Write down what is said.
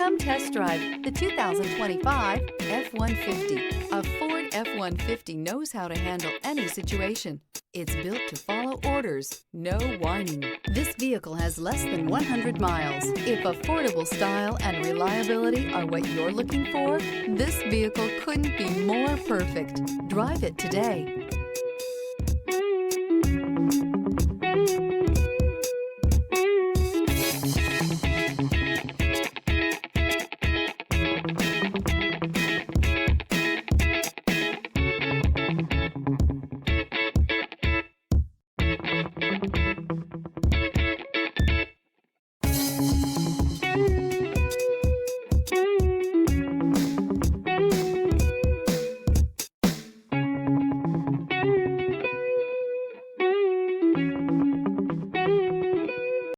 Come test drive the 2025 F-150. A Ford F-150 knows how to handle any situation. It's built to follow orders, no whining. This vehicle has less than 100 miles. If affordable style and reliability are what you're looking for, this vehicle couldn't be more perfect. Drive it today.